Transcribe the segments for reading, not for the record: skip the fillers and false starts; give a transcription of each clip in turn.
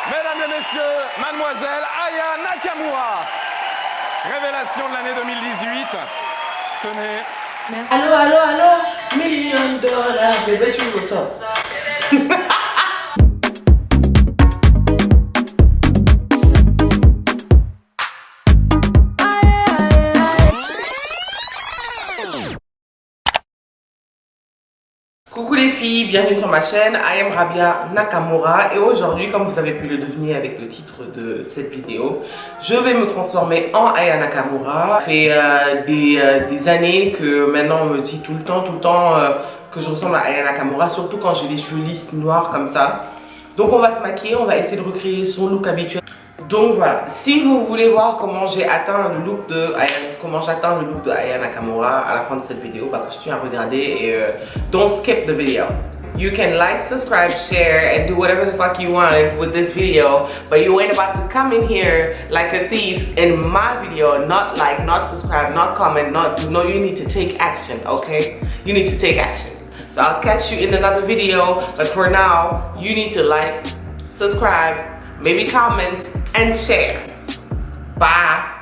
Mesdames et messieurs, mademoiselle Aya Nakamura. Révélation de l'année 2018. Tenez. Merci. Allô, $1 million, bébé, tu me sors. Coucou les filles, bienvenue sur ma chaîne, I am Rabia Nakamura et aujourd'hui, comme vous avez pu le deviner avec le titre de cette vidéo, je vais me transformer en Aya Nakamura. Ça fait des années que maintenant on me dit tout le temps que je ressemble à Aya Nakamura, surtout quand j'ai les cheveux lisses noirs comme ça. Donc on va se maquiller, on va essayer de recréer son look habituel. Donc voilà, si vous voulez voir comment j'ai atteint le look de Aya Nakamura à la fin de cette vidéo, bah continuez à regarder et don't skip the video. You can like, subscribe, share and do whatever the fuck you want with this video, but you ain't about to come in here like a thief in my video, not like, not subscribe, not comment, not do. No, you need to take action, okay? You need to take action. So I'll catch you in another video, but for now, you need to like, subscribe, maybe comment and share. Bye.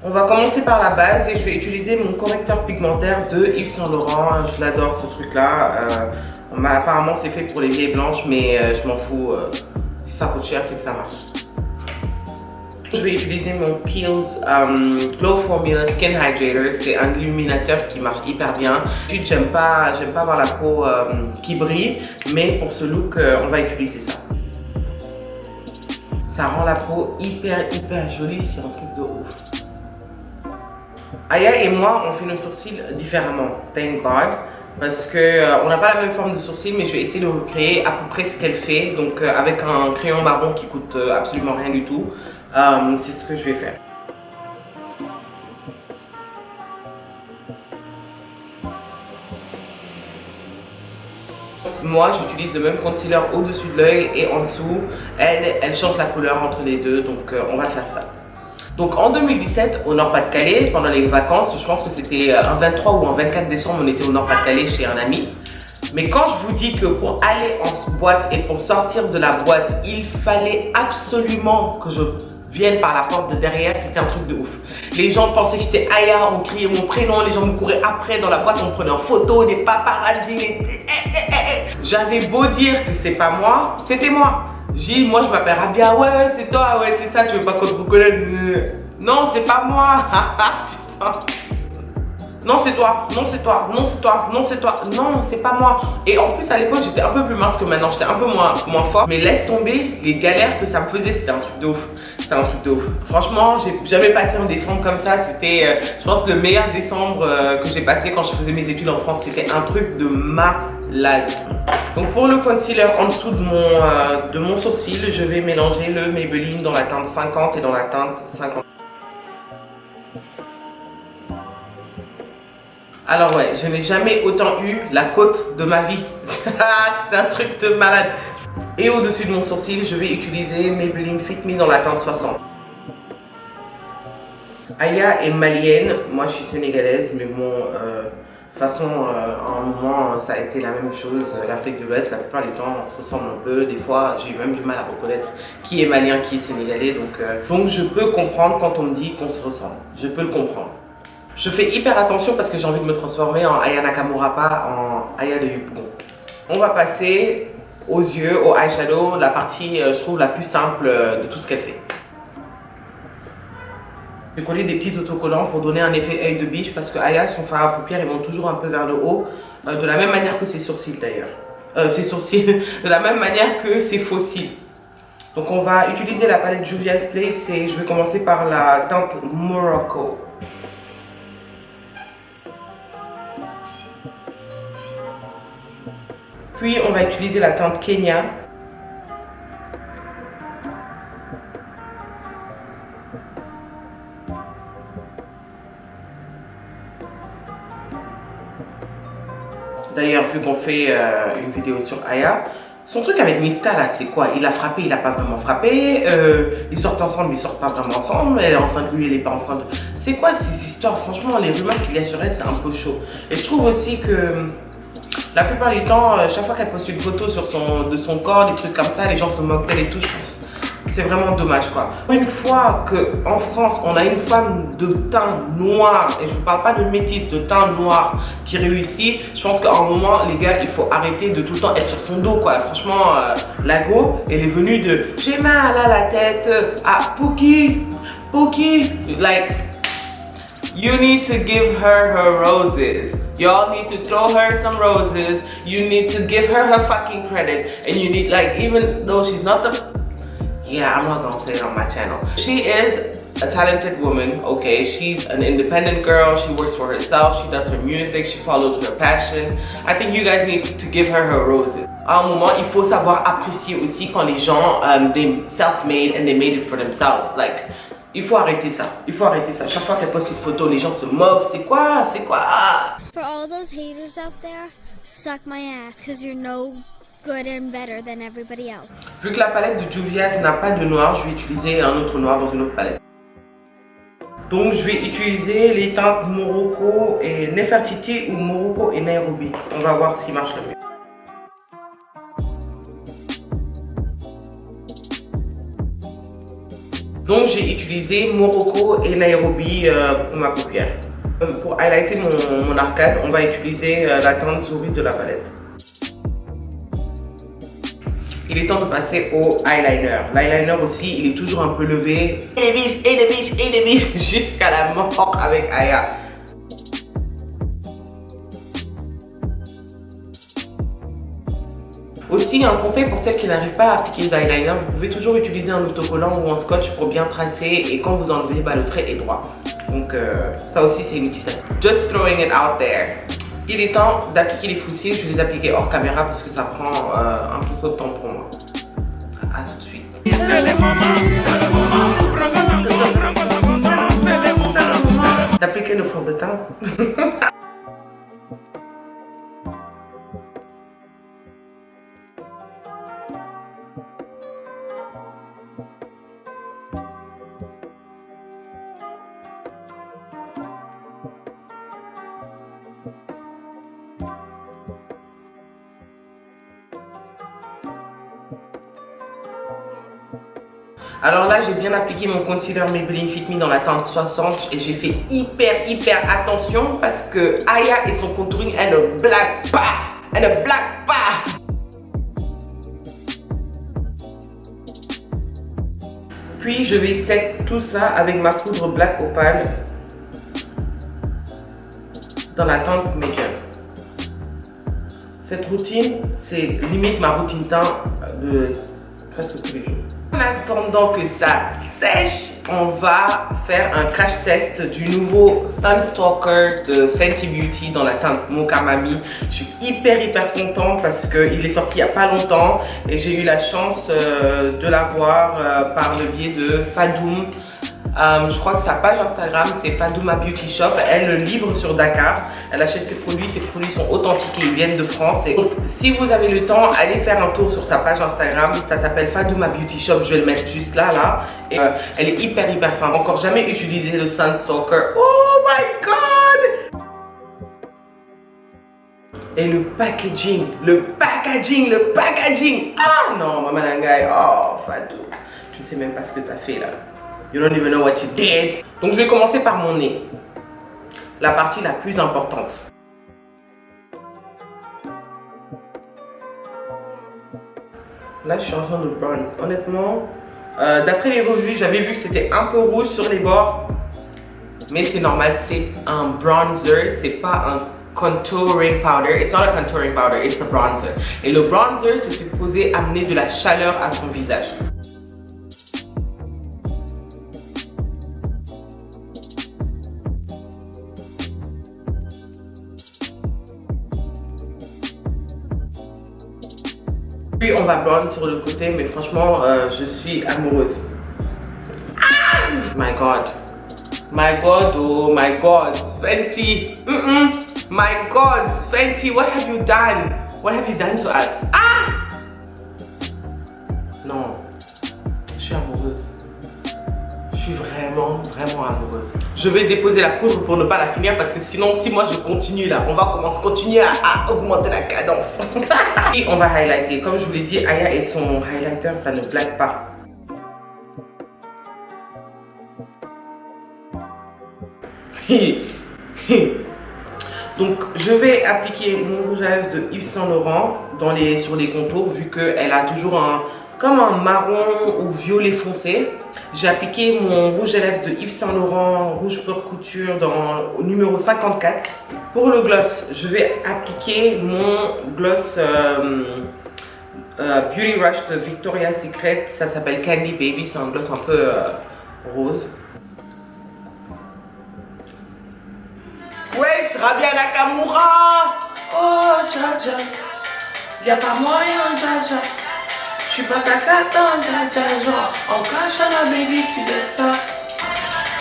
On va commencer par la base et je vais utiliser mon correcteur pigmentaire de Yves Saint Laurent. Je l'adore ce truc là. Apparemment c'est fait pour les vieilles blanches, mais je m'en fous. Si ça coûte cher, c'est que ça marche. Je vais utiliser mon Kiehl's Glow Formula Skin Hydrator. C'est un illuminateur qui marche hyper bien. J'aime pas avoir la peau qui brille, mais pour ce look, on va utiliser ça. Ça rend la peau hyper jolie, c'est un truc de ouf. Aya et moi, on fait nos sourcils différemment, thank God. Parce qu'on n'a pas la même forme de sourcil, mais je vais essayer de recréer à peu près ce qu'elle fait. Donc avec un crayon marron qui coûte absolument rien du tout. C'est ce que je vais faire. Moi, j'utilise le même concealer au-dessus de l'œil et en dessous. Elle change la couleur entre les deux, donc on va faire ça. Donc en 2017, au Nord-Pas-de-Calais, pendant les vacances, je pense que c'était un 23 ou un 24 décembre, on était au Nord-Pas-de-Calais chez un ami. Mais quand je vous dis que pour aller en boîte et pour sortir de la boîte, il fallait absolument que je vienne par la porte de derrière, c'était un truc de ouf. Les gens pensaient que j'étais Aya, on criait mon prénom, les gens me couraient après dans la boîte, on me prenait en photo, des paparazzis. J'avais beau dire que c'est pas moi, c'était moi. J'ai moi je m'appelle Rabia, ouais c'est toi, ouais c'est ça, tu veux pas qu'on te reconnaisse? Non c'est pas moi, putain. Non c'est toi, non c'est toi, non c'est toi, non c'est toi, non c'est pas moi. Et en plus à l'époque j'étais un peu plus mince que maintenant, j'étais un peu moins fort. Mais laisse tomber les galères que ça me faisait, c'était un truc de ouf. C'était un truc de ouf. Franchement j'ai jamais passé un décembre comme ça, c'était je pense le meilleur décembre que j'ai passé quand je faisais mes études en France. C'était un truc de malade. Donc pour le concealer en dessous de mon sourcil, je vais mélanger le Maybelline dans la teinte 50 et dans la teinte 50. Alors ouais, je n'ai jamais autant eu la côte de ma vie. C'était un truc de malade. Et au-dessus de mon sourcil, je vais utiliser Maybelline Fit Me dans la teinte 60. Aya est malienne, moi je suis sénégalaise, mais bon, de toute façon, à un moment, ça a été la même chose. L'Afrique de l'Ouest, la plupart du temps, on se ressemble un peu. Des fois, j'ai eu même du mal à reconnaître qui est malien, qui est sénégalais. Donc je peux comprendre quand on me dit qu'on se ressemble. Je peux le comprendre. Je fais hyper attention parce que j'ai envie de me transformer en Aya Nakamura, pas en Aya de Yupon. On va passer aux yeux, au eyeshadow, la partie, je trouve, la plus simple de tout ce qu'elle fait. J'ai collé des petits autocollants pour donner un effet œil de biche parce que Aya, son fard à paupières, ils montent toujours un peu vers le haut, de la même manière que ses sourcils d'ailleurs. Ses sourcils, de la même manière que ses faux cils. Donc on va utiliser la palette Juvia's Place et je vais commencer par la teinte Morocco. Puis on va utiliser la teinte Kenya. D'ailleurs, vu qu'on fait une vidéo sur Aya, son truc avec Niska là, c'est quoi? Il a frappé, il a pas vraiment frappé. Ils sortent ensemble, ils sortent pas vraiment ensemble. Elle est enceinte, lui, elle est pas enceinte. C'est quoi ces histoires? Franchement, les rumeurs qu'il y a sur elle, c'est un peu chaud. Et je trouve aussi que La plupart du temps, chaque fois qu'elle poste une photo de son corps, des trucs comme ça, les gens se moquent d'elle et tout. C'est vraiment dommage quoi. Une fois qu'en France, on a une femme de teint noir, et je vous parle pas de métisse, de teint noir qui réussit, je pense qu'à un moment, les gars, il faut arrêter de tout le temps être sur son dos quoi. Franchement, la go, elle est venue de j'ai mal à la tête, à Pookie, like, you need to give her roses. Y'all need to throw her some roses. You need to give her fucking credit. And you need, like, even though she's not the... Yeah, I'm not gonna say it on my channel. She is a talented woman, okay? She's an independent girl. She works for herself. She does her music. She follows her passion. I think you guys need to give her roses. À un moment, il faut savoir apprécier aussi quand les gens, they self-made and they made it for themselves. Like, il faut arrêter ça. Il faut arrêter ça. Chaque fois qu'elle poste une photo, les gens se moquent. C'est quoi? C'est quoi? For all those haters out there, suck my ass, cause you're no good and better than everybody else. Vu que la palette de Juvia's n'a pas de noir, je vais utiliser un autre noir dans une autre palette. Donc je vais utiliser les teintes Morocco et Nefertiti ou Morocco et Nairobi. On va voir ce qui marche le mieux. Donc j'ai utilisé Morocco et Nairobi pour ma paupière. Pour highlighter mon arcade, on va utiliser la teinte Zouri de la palette. Il est temps de passer au eyeliner. L'eyeliner aussi, il est toujours un peu levé. Et des vis, jusqu'à la mort avec Aya. Aussi, un conseil pour celles qui n'arrivent pas à appliquer d'eyeliner, vous pouvez toujours utiliser un autocollant ou un scotch pour bien tracer et quand vous enlevez, le trait est droit. Donc ça aussi c'est une petite astuce. Just throwing it out there. Il est temps d'appliquer les foussiers, je vais les appliquer hors caméra parce que ça prend un peu trop de temps pour moi. A tout de suite. D'appliquer le fond de teint. Alors là, j'ai bien appliqué mon concealer Maybelline Fit Me dans la teinte 60 et j'ai fait hyper attention parce que Aya et son contouring, elle ne blague pas. Elle ne blague pas. Puis je vais set tout ça avec ma poudre Black Opal dans la teinte Medium. Cette routine, c'est limite ma routine teint de presque tous les jours. En attendant que ça sèche, on va faire un crash test du nouveau Sunstalker de Fenty Beauty dans la teinte Mocha Mami. Je suis hyper content parce qu'il est sorti il n'y a pas longtemps et j'ai eu la chance de l'avoir par le biais de Fadoum. Je crois que sa page Instagram c'est Fadouma Beauty Shop. Elle le livre sur Dakar. Elle achète ses produits sont authentiques et ils viennent de France. Et donc si vous avez le temps, allez faire un tour sur sa page Instagram. Ça s'appelle Fadouma Beauty Shop. Je vais le mettre juste là. Et elle est hyper simple. Encore jamais utilisé le Sunstalker. Oh my god! Et le packaging. Ah non, Maman Nangai. Oh Fadou, tu ne sais même pas ce que tu as fait là. You don't even know what you did. Donc je vais commencer par mon nez. La partie la plus importante. Là je suis en train de bronze. Honnêtement, d'après les revues, j'avais vu que c'était un peu rouge sur les bords. Mais c'est normal, c'est un bronzer, c'est pas un contouring powder. It's not a contouring powder, it's a bronzer. Et le bronzer, c'est supposé amener de la chaleur à ton visage. Puis on va blonde sur le côté, mais franchement, je suis amoureuse. Ah! My God, oh my God, Fenty. My God, Fenty, what have you done? What have you done to us? Ah! Non, je suis amoureuse. Je suis vraiment amoureuse. Je vais déposer la poudre pour ne pas la finir parce que sinon, si moi je continue là, on va continuer à augmenter la cadence. Et on va highlighter. Comme je vous l'ai dit, Aya et son highlighter, ça ne blague pas. Donc je vais appliquer mon rouge à lèvres de Yves Saint Laurent sur les contours vu qu'elle a toujours comme un marron ou violet foncé. J'ai appliqué mon rouge à lèvres de Yves Saint Laurent rouge pure couture au numéro 54. Pour le gloss, je vais appliquer mon gloss Beauty Rush de Victoria's Secret. Ça s'appelle Candy Baby, c'est un gloss un peu rose. Ouais, Rabia Nakamura. Oh, Jaja. Y'a pas moyen, Jaja. J'suis pas ta cata, Jaja. Genre, en cachana, baby, tu laisses ça.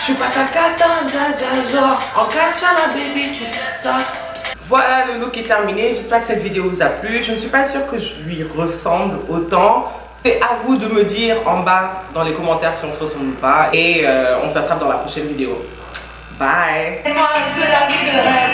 J'suis pas ta cata, Jaja. Genre, en cachana, baby, tu laisses ça. Voilà, le look est terminé. J'espère que cette vidéo vous a plu. Je ne suis pas sûre que je lui ressemble autant. C'est à vous de me dire en bas dans les commentaires si on se ressemble ou pas. Et on s'attrape dans la prochaine vidéo. Bye. Moi je veux la vie de rêve.